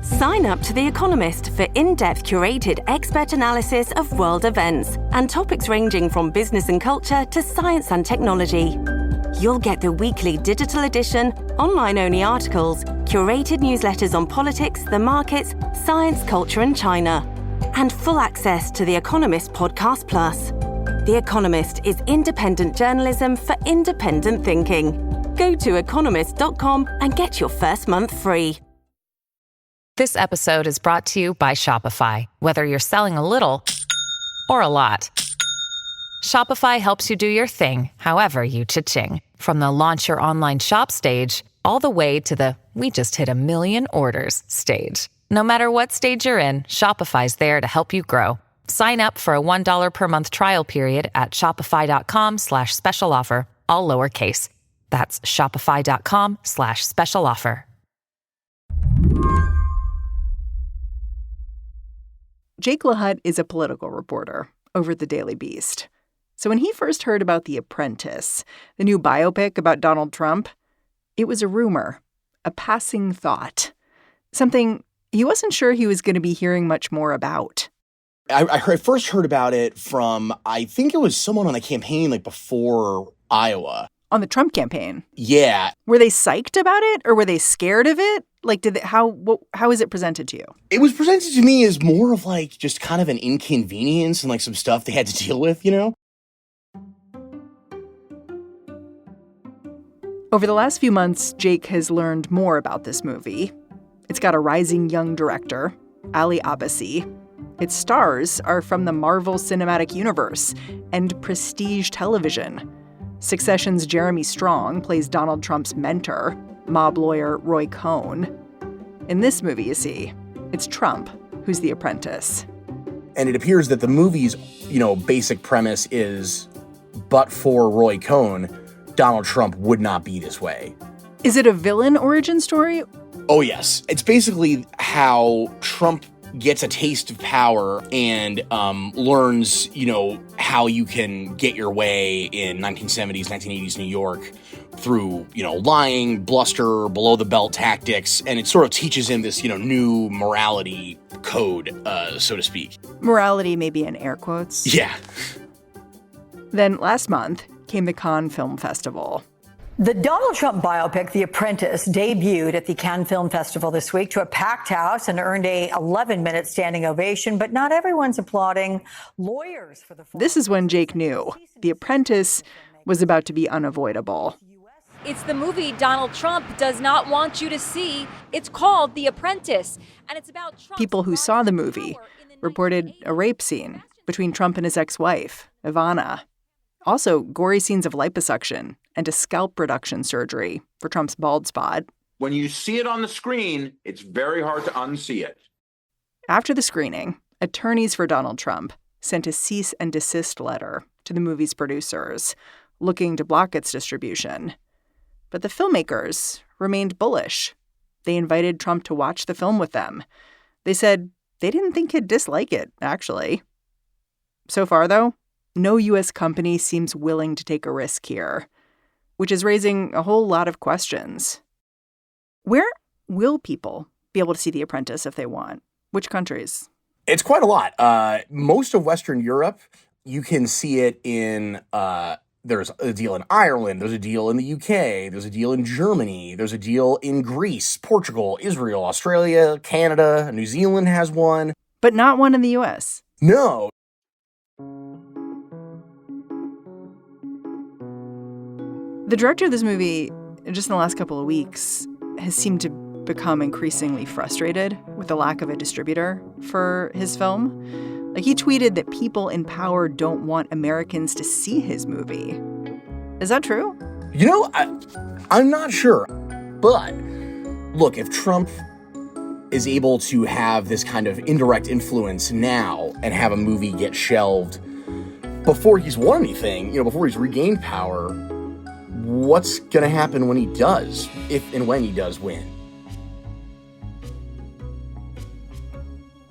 Sign up to The Economist for in-depth curated expert analysis of world events and topics ranging from business and culture to science and technology. You'll get the weekly digital edition, online-only articles, curated newsletters on politics, the markets, science, culture, and China, and full access to The Economist Podcast Plus. The Economist is independent journalism for independent thinking. Go to economist.com and get your first month free. This episode is brought to you by Shopify. Whether you're selling a little or a lot, Shopify helps you do your thing, however you cha-ching. From the launch your online shop stage, all the way to the we just hit 1 million orders stage. No matter what stage you're in, Shopify's there to help you grow. Sign up for a $1 per month trial period at shopify.com/special offer, all lowercase. That's shopify.com/special offer. Jake Lahut is a political reporter over at the Daily Beast. So when he first heard about The Apprentice, the new biopic about Donald Trump, it was a rumor, a passing thought, something he wasn't sure he was going to be hearing much more about. I first heard about it from, I think it was someone on the campaign like before Iowa. On the Trump campaign? Yeah. Were they psyched about it or were they scared of it? Like, how is it presented to you? It was presented to me as more of like just kind of an inconvenience and like some stuff they had to deal with, you know? Over the last few months, Jake has learned more about this movie. It's got a rising young director, Ali Abbasi. Its stars are from the Marvel Cinematic Universe and prestige television. Succession's Jeremy Strong plays Donald Trump's mentor, mob lawyer Roy Cohn. In this movie, you see, it's Trump who's the apprentice. And it appears that the movie's, basic premise is, but for Roy Cohn, Donald Trump would not be this way. Is it a villain origin story? Oh, yes. It's basically how Trump gets a taste of power and learns, how you can get your way in 1970s, 1980s New York through, lying, bluster, below-the-belt tactics. And it sort of teaches him this, new morality code, so to speak. Morality maybe in air quotes. Yeah. Then last month came the Cannes Film Festival. The Donald Trump biopic, The Apprentice, debuted at the Cannes Film Festival this week to a packed house and earned a 11-minute standing ovation, but not everyone's applauding. Lawyers for the... This is when Jake knew The Apprentice was about to be unavoidable. It's the movie Donald Trump does not want you to see. It's called The Apprentice, and it's about Trump's... People who saw the movie reported a rape scene between Trump and his ex-wife, Ivana. Also, gory scenes of liposuction and a scalp reduction surgery for Trump's bald spot. When you see it on the screen, it's very hard to unsee it. After the screening, attorneys for Donald Trump sent a cease-and-desist letter to the movie's producers, looking to block its distribution. But the filmmakers remained bullish. They invited Trump to watch the film with them. They said they didn't think he'd dislike it, actually. So far, though, no U.S. company seems willing to take a risk here, which is raising a whole lot of questions. Where will people be able to see The Apprentice if they want? Which countries? It's quite a lot. Most of Western Europe, you can see it in, there's a deal in Ireland, there's a deal in the UK, there's a deal in Germany, there's a deal in Greece, Portugal, Israel, Australia, Canada, New Zealand has one. But not one in the U.S. No. The director of this movie, just in the last couple of weeks, has seemed to become increasingly frustrated with the lack of a distributor for his film. Like, he tweeted that people in power don't want Americans to see his movie. Is that true? I'm not sure. But look, if Trump is able to have this kind of indirect influence now and have a movie get shelved before he's won anything, before he's regained power, what's going to happen when he does, if and when he does win?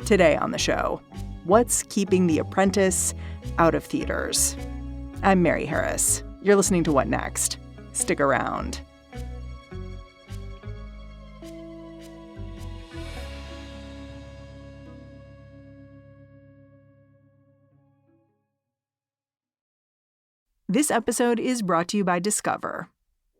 Today on the show, what's keeping The Apprentice out of theaters? I'm Mary Harris. You're listening to What Next? Stick around. This episode is brought to you by Discover.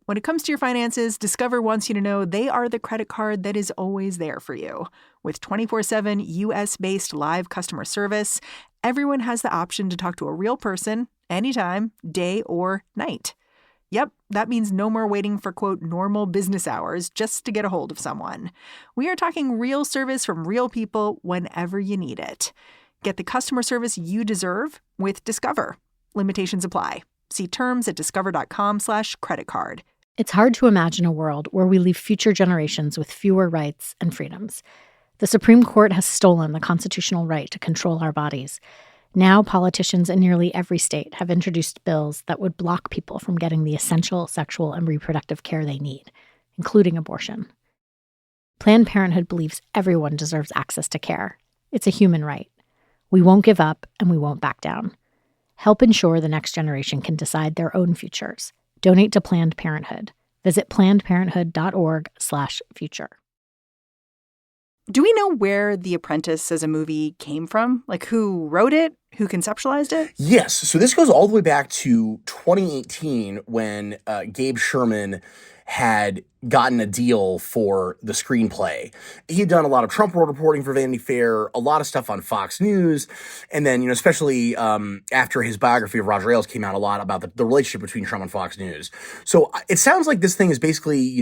When it comes to your finances, Discover wants you to know they are the credit card that is always there for you. With 24/7 U.S.-based live customer service, everyone has the option to talk to a real person anytime, day or night. Yep, that means no more waiting for, quote, normal business hours just to get a hold of someone. We are talking real service from real people whenever you need it. Get the customer service you deserve with Discover. Limitations apply. See terms at discover.com/creditcard. It's hard to imagine a world where we leave future generations with fewer rights and freedoms. The Supreme Court has stolen the constitutional right to control our bodies. Now politicians in nearly every state have introduced bills that would block people from getting the essential sexual and reproductive care they need, including abortion. Planned Parenthood believes everyone deserves access to care. It's a human right. We won't give up and we won't back down. Help ensure the next generation can decide their own futures. Donate to Planned Parenthood. Visit plannedparenthood.org/future. Do we know where The Apprentice as a movie came from? Like, who wrote it? Who conceptualized it? Yes. So this goes all the way back to 2018 when Gabe Sherman had gotten a deal for the screenplay. He had done a lot of Trump world reporting for Vanity Fair, a lot of stuff on Fox News, and then, especially after his biography of Roger Ailes came out, a lot about the relationship between Trump and Fox News. So it sounds like this thing is basically,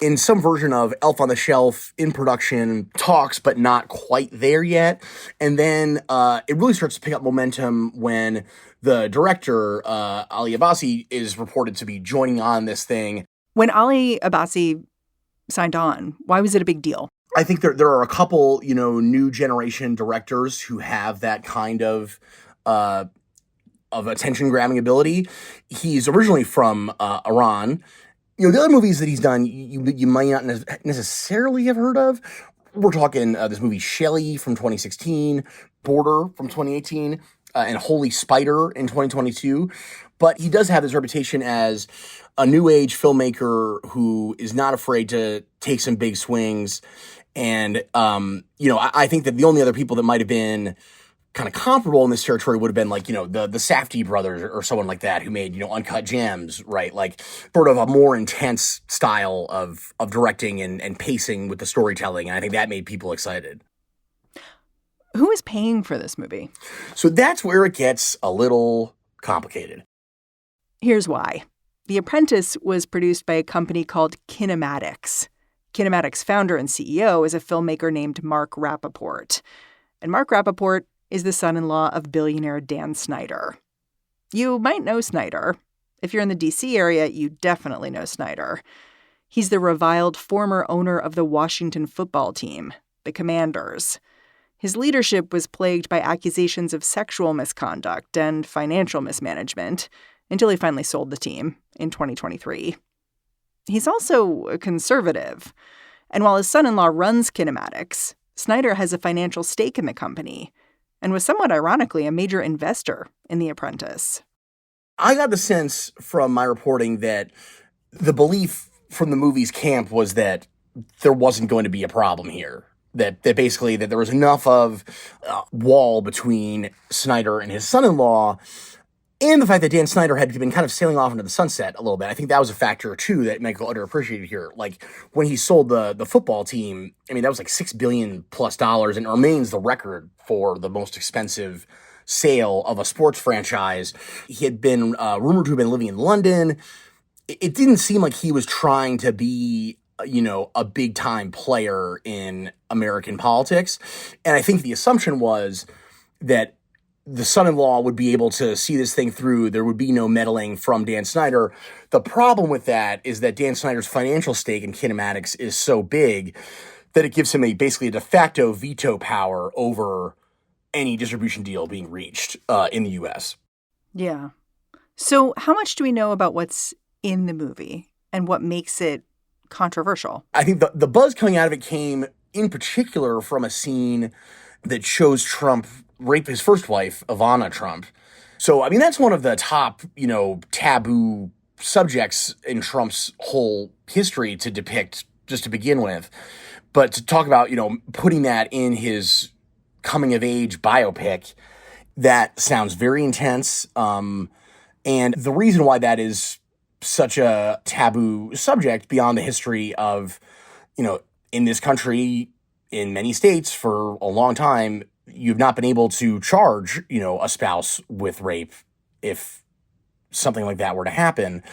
in some version of Elf on the Shelf, in production, talks, but not quite there yet. And then it really starts to pick up momentum when the director, Ali Abbasi, is reported to be joining on this thing. When Ali Abbasi signed on, why was it a big deal? I think there are a couple, new generation directors who have that kind of attention-grabbing ability. He's originally from Iran. The other movies that he's done, you might not necessarily have heard of. We're talking this movie Shelley from 2016, Border from 2018, and Holy Spider in 2022. But he does have this reputation as a new age filmmaker who is not afraid to take some big swings. And, I think that the only other people that might have been kind of comparable in this territory would have been like, the Safdie brothers or someone like that who made, Uncut Gems, right? Like sort of a more intense style of directing and pacing with the storytelling. And I think that made people excited. Who is paying for this movie? So that's where it gets a little complicated. Here's why. The Apprentice was produced by a company called Kinematics. Kinematics' founder and CEO is a filmmaker named Mark Rappaport. And Mark Rappaport is the son-in-law of billionaire Dan Snyder. You might know Snyder. If you're in the D.C. area, you definitely know Snyder. He's the reviled former owner of the Washington football team, the Commanders. His leadership was plagued by accusations of sexual misconduct and financial mismanagement until he finally sold the team in 2023. He's also a conservative. And while his son-in-law runs Kinematics, Snyder has a financial stake in the company and was somewhat ironically a major investor in The Apprentice. I got the sense from my reporting that the belief from the movie's camp was that there wasn't going to be a problem here. That basically that there was enough of a wall between Snyder and his son-in-law, and the fact that Dan Snyder had been kind of sailing off into the sunset a little bit. I think that was a factor, too, that might go underappreciated here. Like, when he sold the football team, that was like $6 billion plus, and it remains the record for the most expensive sale of a sports franchise. He had been rumored to have been living in London. It didn't seem like he was trying to be, a big-time player in American politics. And I think the assumption was that the son-in-law would be able to see this thing through. There would be no meddling from Dan Snyder. The problem with that is that Dan Snyder's financial stake in Kinematics is so big that it gives him basically a de facto veto power over any distribution deal being reached in the U.S. Yeah. So how much do we know about what's in the movie and what makes it controversial? I think the buzz coming out of it came in particular from a scene that shows Trump rape his first wife, Ivana Trump. So, that's one of the top, taboo subjects in Trump's whole history to depict, just to begin with. But to talk about, putting that in his coming-of-age biopic, that sounds very intense. And the reason why that is such a taboo subject beyond the history of, in this country, in many states for a long time, you've not been able to charge, a spouse with rape if something like that were to happen.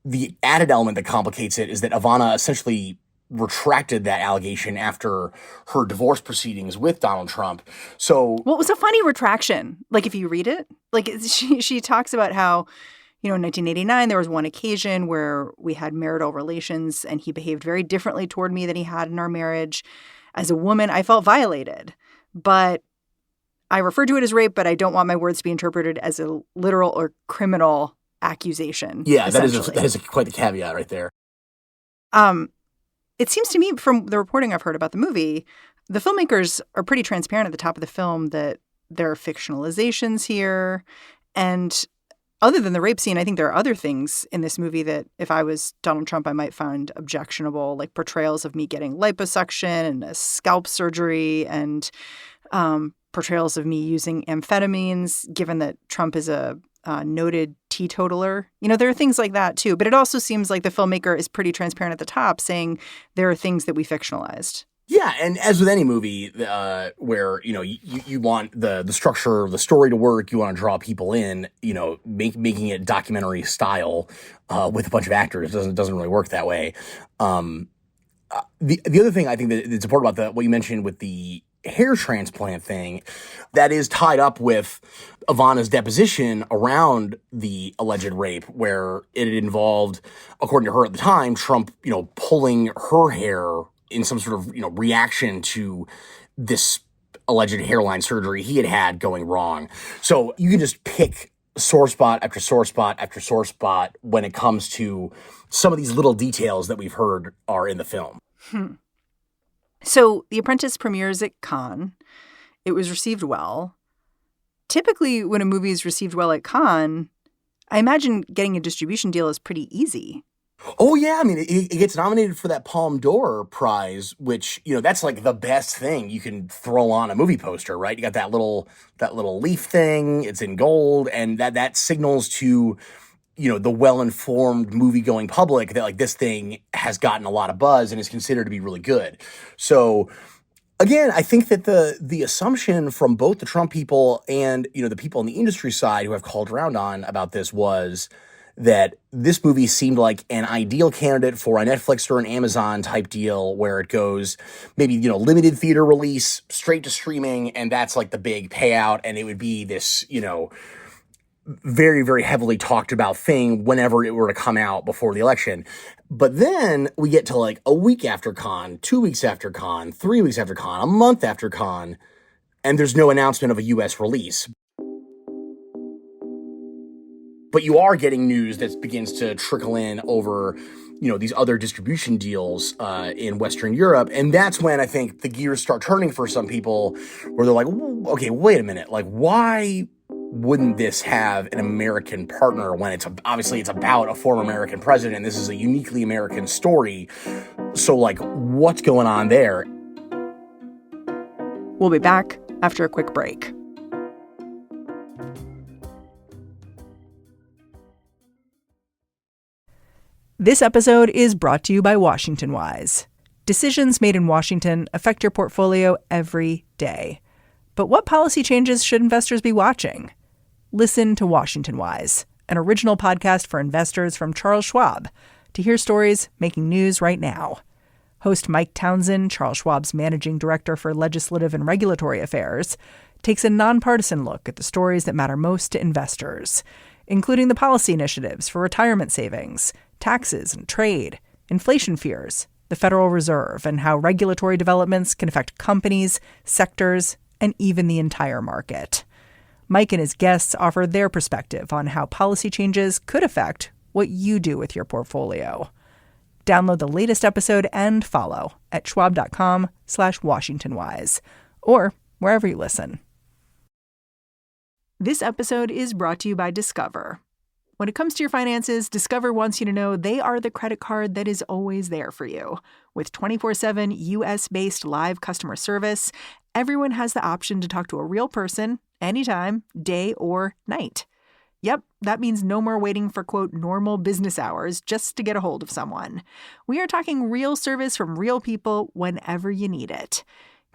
The added element that complicates it is that Ivana essentially retracted that allegation after her divorce proceedings with Donald Trump. So, well, it was a funny retraction. Like, if you read it, like she talks about how, in 1989, there was one occasion where we had marital relations and he behaved very differently toward me than he had in our marriage. As a woman, I felt violated, but I referred to it as rape, but I don't want my words to be interpreted as a literal or criminal accusation. Yeah, that is quite the caveat right there. It seems to me from the reporting I've heard about the movie, the filmmakers are pretty transparent at the top of the film that there are fictionalizations here. And other than the rape scene, I think there are other things in this movie that if I was Donald Trump, I might find objectionable, like portrayals of me getting liposuction and a scalp surgery and portrayals of me using amphetamines, given that Trump is a noted teetotaler. There are things like that, too. But it also seems like the filmmaker is pretty transparent at the top, saying there are things that we fictionalized. Yeah, and as with any movie where, you want the structure of the story to work, you want to draw people in, making it documentary style with a bunch of actors doesn't really work that way. The other thing I think that it's important about what you mentioned with the hair transplant thing, that is tied up with Ivana's deposition around the alleged rape, where it involved, according to her at the time, Trump, pulling her hair in some sort of, reaction to this alleged hairline surgery he had going wrong. So you can just pick sore spot after sore spot after sore spot when it comes to some of these little details that we've heard are in the film. So The Apprentice premieres at Cannes. It was received well. Typically, when a movie is received well at Cannes, I imagine getting a distribution deal is pretty easy. Oh, yeah. I mean, it gets nominated for that Palme d'Or prize, which, that's like the best thing you can throw on a movie poster, right? You got that little leaf thing. It's in gold. And that signals to, the well-informed movie-going public that, like, this thing has gotten a lot of buzz and is considered to be really good. So, again, I think that the assumption from both the Trump people and, the people on the industry side who have called around on about this was that this movie seemed like an ideal candidate for a Netflix or an Amazon type deal where it goes maybe, limited theater release, straight to streaming, and that's like the big payout, and it would be this, very, very heavily talked about thing whenever it were to come out before the election. But then we get to like a week after Cannes, 2 weeks after Cannes, 3 weeks after Cannes, a month after Cannes, and there's no announcement of a U.S. release. But you are getting news that begins to trickle in over, these other distribution deals in Western Europe. And that's when I think the gears start turning for some people where they're like, okay, wait a minute. Like, why wouldn't this have an American partner when it's about a former American president? This is a uniquely American story. So, like, what's going on there? We'll be back after a quick break. This episode is brought to you by Washington Wise. Decisions made in Washington affect your portfolio every day. But what policy changes should investors be watching? Listen to Washington Wise, an original podcast for investors from Charles Schwab, to hear stories making news right now. Host Mike Townsend, Charles Schwab's managing director for legislative and regulatory affairs, takes a nonpartisan look at the stories that matter most to investors, including the policy initiatives for retirement savings, taxes and trade, inflation fears, the Federal Reserve, and how regulatory developments can affect companies, sectors, and even the entire market. Mike and his guests offer their perspective on how policy changes could affect what you do with your portfolio. Download the latest episode and follow at schwab.com/WashingtonWise or wherever you listen. This episode is brought to you by Discover. When it comes to your finances, Discover wants you to know they are the credit card that is always there for you. With 24/7 U.S.-based live customer service, everyone has the option to talk to a real person anytime, day or night. Yep, that means no more waiting for, quote, normal business hours just to get a hold of someone. We are talking real service from real people whenever you need it.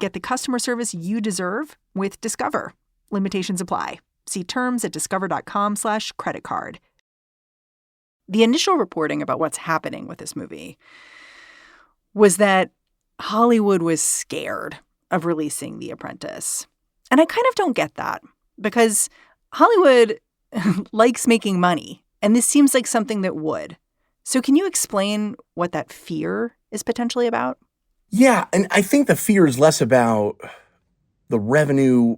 Get the customer service you deserve with Discover. Limitations apply. See terms at discover.com/creditcard. The initial reporting about what's happening with this movie was that Hollywood was scared of releasing The Apprentice. And I kind of don't get that because Hollywood likes making money, and this seems like something that would. So can you explain what that fear is potentially about? Yeah, and I think the fear is less about the revenue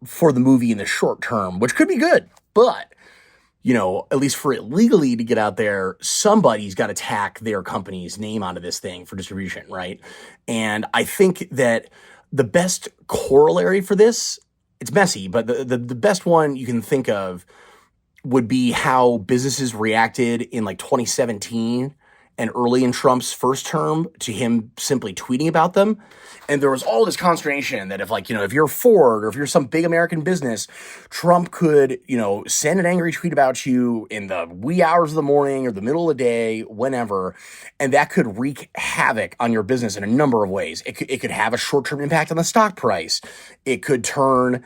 for the movie in the short term, which could be good, but at least for it legally to get out there, somebody's got to tack their company's name onto this thing for distribution, right? And I think that the best corollary for this, it's messy, but the best one you can think of would be how businesses reacted in like 2017 and early in Trump's first term to him simply tweeting about them. And there was all this consternation that if you're Ford or if you're some big American business, Trump could, send an angry tweet about you in the wee hours of the morning or the middle of the day, whenever, and that could wreak havoc on your business in a number of ways. It could have a short-term impact on the stock price. It could turn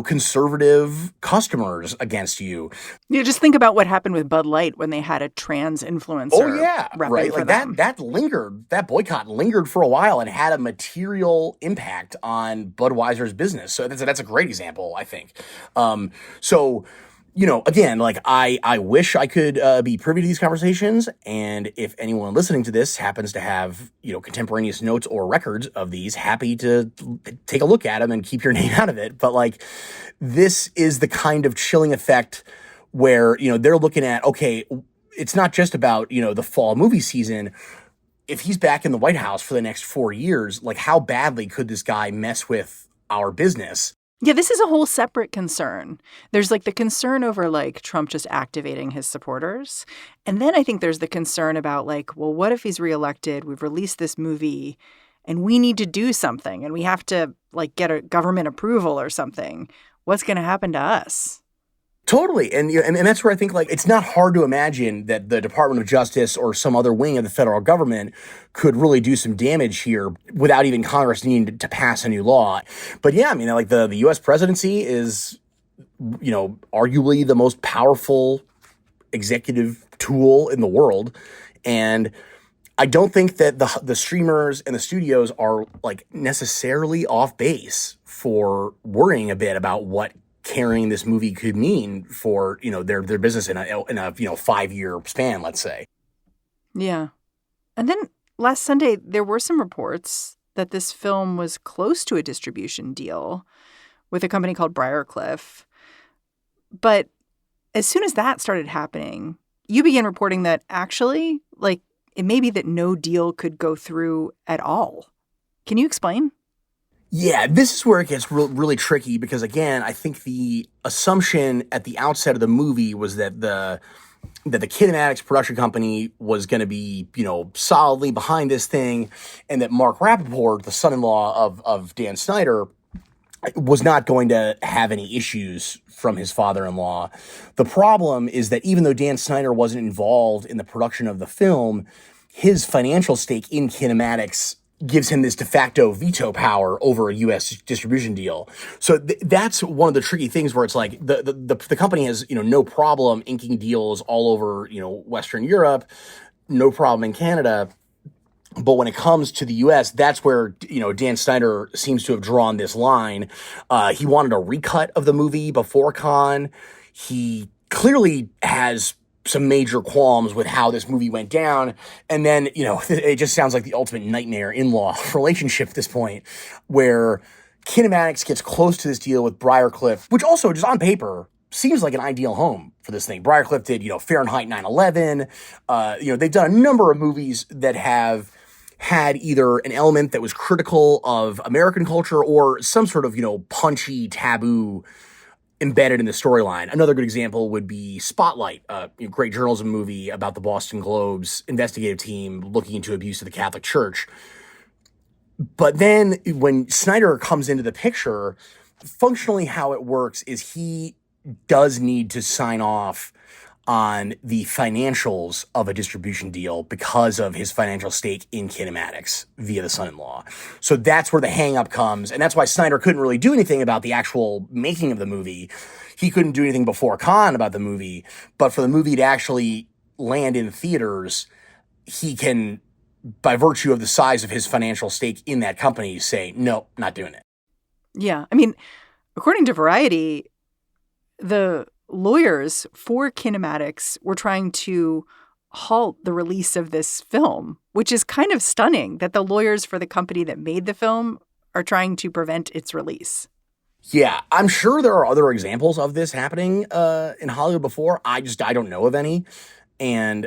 conservative customers against you. Just think about what happened with Bud Light when they had a trans influencer. Oh, yeah, right. For like them. that lingered, that boycott lingered for a while and had a material impact on Budweiser's business. So that's a great example, I think. Again, I wish I could be privy to these conversations. And if anyone listening to this happens to have, contemporaneous notes or records of these, happy to take a look at them and keep your name out of it. But this is the kind of chilling effect where, they're looking at, okay, it's not just about, the fall movie season. If he's back in the White House for the next 4 years, how badly could this guy mess with our business? Yeah, this is a whole separate concern. There's the concern over Trump just activating his supporters. And then I think there's the concern about what if he's reelected? We've released this movie and we need to do something and we have to get a government approval or something. What's going to happen to us? Totally. And that's where I think it's not hard to imagine that the Department of Justice or some other wing of the federal government could really do some damage here without even Congress needing to pass a new law. But yeah, the U.S. presidency is, arguably the most powerful executive tool in the world. And I don't think that the streamers and the studios are necessarily off base for worrying a bit about what carrying this movie could mean for, their business in a 5-year span, let's say. Yeah. And then last Sunday, there were some reports that this film was close to a distribution deal with a company called Briarcliff. But as soon as that started happening, you began reporting that actually, it may be that no deal could go through at all. Can you explain? Yeah, this is where it gets really tricky because, again, I think the assumption at the outset of the movie was that the Kinematics production company was going to be, solidly behind this thing, and that Mark Rappaport, the son-in-law of Dan Snyder, was not going to have any issues from his father-in-law. The problem is that even though Dan Snyder wasn't involved in the production of the film, his financial stake in Kinematics gives him this de facto veto power over a U.S. distribution deal. So that's one of the tricky things where it's the company has, no problem inking deals all over, Western Europe, no problem in Canada. But when it comes to the U.S., that's where, Dan Snyder seems to have drawn this line. He wanted a recut of the movie before Cannes. He clearly has some major qualms with how this movie went down. And then, it just sounds like the ultimate nightmare in-law relationship at this point, where Kinematics gets close to this deal with Briarcliff, which also, just on paper, seems like an ideal home for this thing. Briarcliff did, Fahrenheit 9/11. They've done a number of movies that have had either an element that was critical of American culture or some sort of, punchy taboo embedded in the storyline. Another good example would be Spotlight, a great journalism movie about the Boston Globe's investigative team looking into abuse of the Catholic Church. But then when Snyder comes into the picture, functionally how it works is he does need to sign off on the financials of a distribution deal because of his financial stake in kinematics via the son-in-law. So that's where the hang-up comes. And that's why Snyder couldn't really do anything about the actual making of the movie. He couldn't do anything before Cannes about the movie. But for the movie to actually land in theaters, he can, by virtue of the size of his financial stake in that company, say, no, not doing it. Yeah. I mean, according to Variety, the lawyers for kinematics were trying to halt the release of this film, which is kind of stunning that the lawyers for the company that made the film are trying to prevent its release. Yeah, I'm sure there are other examples of this happening in Hollywood before. I don't know of any. And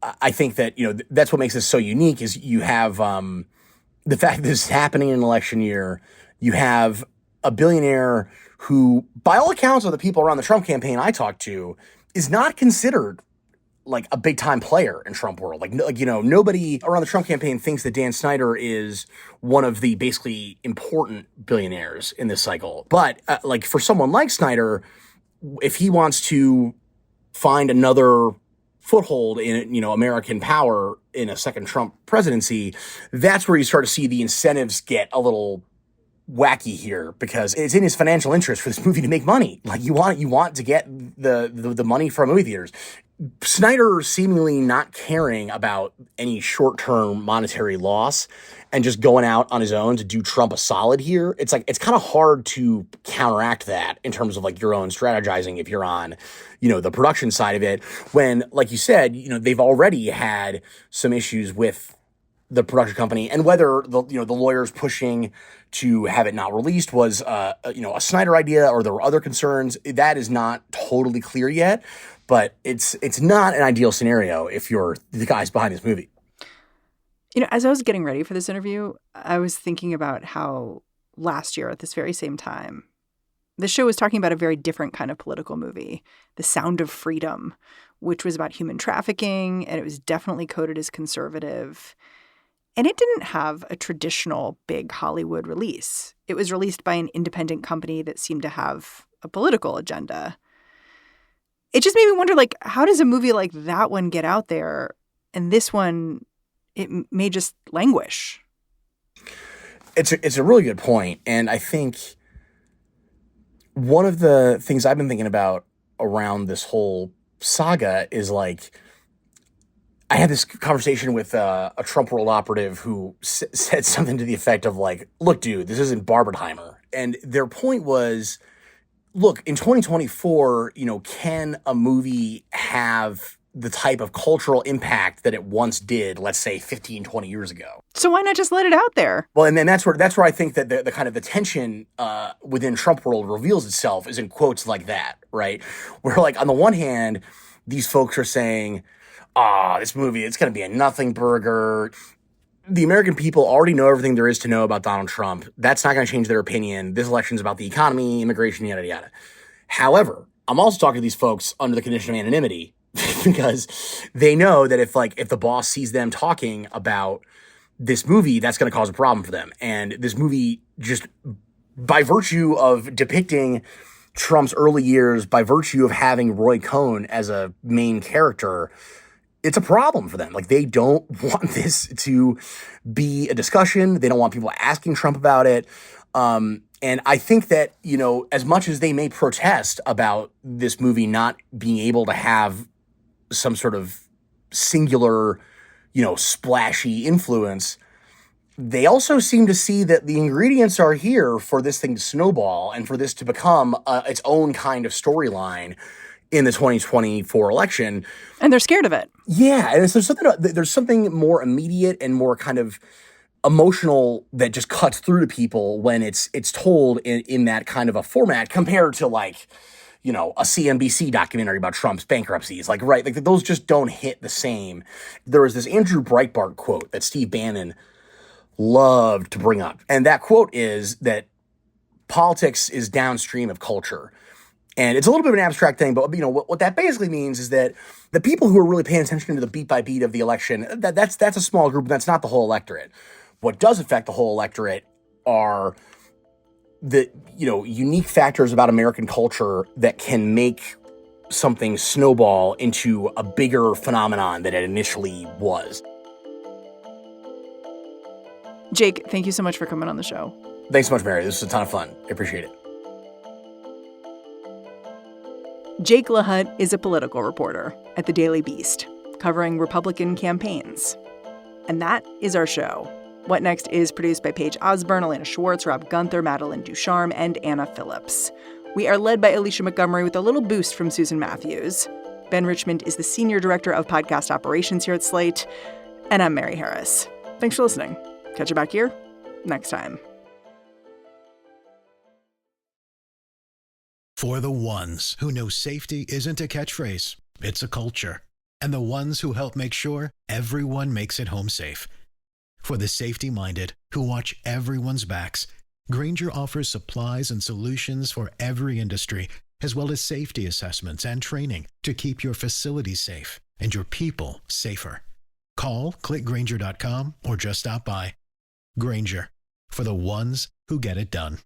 I think that, that's what makes this so unique is you have the fact that this is happening in an election year. You have a billionaire who, by all accounts of the people around the Trump campaign I talked to, is not considered like a big time player in Trump world. Nobody around the Trump campaign thinks that Dan Snyder is one of the basically important billionaires in this cycle. But for someone like Snyder, if he wants to find another foothold in, American power in a second Trump presidency, that's where you start to see the incentives get a little wacky here, because it's in his financial interest for this movie to make money. Like you want to get the money from movie theaters. Snyder seemingly not caring about any short-term monetary loss and just going out on his own to do Trump a solid here. It's kind of hard to counteract that in terms of your own strategizing if you're on, the production side of it, when, like you said, they've already had some issues with the production company, and whether the lawyers pushing to have it not released was a Snyder idea or there were other concerns, that is not totally clear yet. But it's not an ideal scenario if you're the guys behind this movie. As I was getting ready for this interview, I was thinking about how last year at this very same time, the show was talking about a very different kind of political movie, The Sound of Freedom, which was about human trafficking, and it was definitely coded as conservative. And it didn't have a traditional big Hollywood release. It was released by an independent company that seemed to have a political agenda. It just made me wonder, how does a movie like that one get out there? And this one, it may just languish. It's a really good point. And I think one of the things I've been thinking about around this whole saga is I had this conversation with a Trump world operative who said something to the effect of look, dude, this isn't Barbenheimer. And their point was, look, in 2024, can a movie have the type of cultural impact that it once did, let's say 15, 20 years ago? So why not just let it out there? Well, and then that's where I think that the kind of the tension within Trump world reveals itself is in quotes like that, right? Where on the one hand, these folks are saying, this movie, it's going to be a nothing burger. The American people already know everything there is to know about Donald Trump. That's not going to change their opinion. This election's about the economy, immigration, yada, yada. However, I'm also talking to these folks under the condition of anonymity because they know that if the boss sees them talking about this movie, that's going to cause a problem for them. And this movie, just by virtue of depicting Trump's early years, by virtue of having Roy Cohn as a main character, it's a problem for them. They don't want this to be a discussion. They don't want people asking Trump about it. And I think that, as much as they may protest about this movie not being able to have some sort of singular, splashy influence, they also seem to see that the ingredients are here for this thing to snowball and for this to become its own kind of storyline in the 2024 election. And they're scared of it. Yeah. And there's something more immediate and more kind of emotional that just cuts through to people when it's told in that kind of a format compared to a CNBC documentary about Trump's bankruptcies. Those just don't hit the same. There was this Andrew Breitbart quote that Steve Bannon loved to bring up. And that quote is that politics is downstream of culture. And it's a little bit of an abstract thing, but what that basically means is that the people who are really paying attention to the beat by beat of the election, that's a small group, and that's not the whole electorate. What does affect the whole electorate are the, unique factors about American culture that can make something snowball into a bigger phenomenon than it initially was. Jake, thank you so much for coming on the show. Thanks so much, Mary. This was a ton of fun. I appreciate it. Jake Lahut is a political reporter at The Daily Beast, covering Republican campaigns. And that is our show. What Next is produced by Paige Osburn, Elena Schwartz, Rob Gunther, Madeline Ducharme, and Anna Phillips. We are led by Alicia Montgomery with a little boost from Susan Matthews. Ben Richmond is the Senior Director of Podcast Operations here at Slate. And I'm Mary Harris. Thanks for listening. Catch you back here next time. For the ones who know safety isn't a catchphrase, it's a culture. And the ones who help make sure everyone makes it home safe. For the safety-minded who watch everyone's backs, Grainger offers supplies and solutions for every industry, as well as safety assessments and training to keep your facilities safe and your people safer. Call, click Grainger.com, or just stop by. Grainger, for the ones who get it done.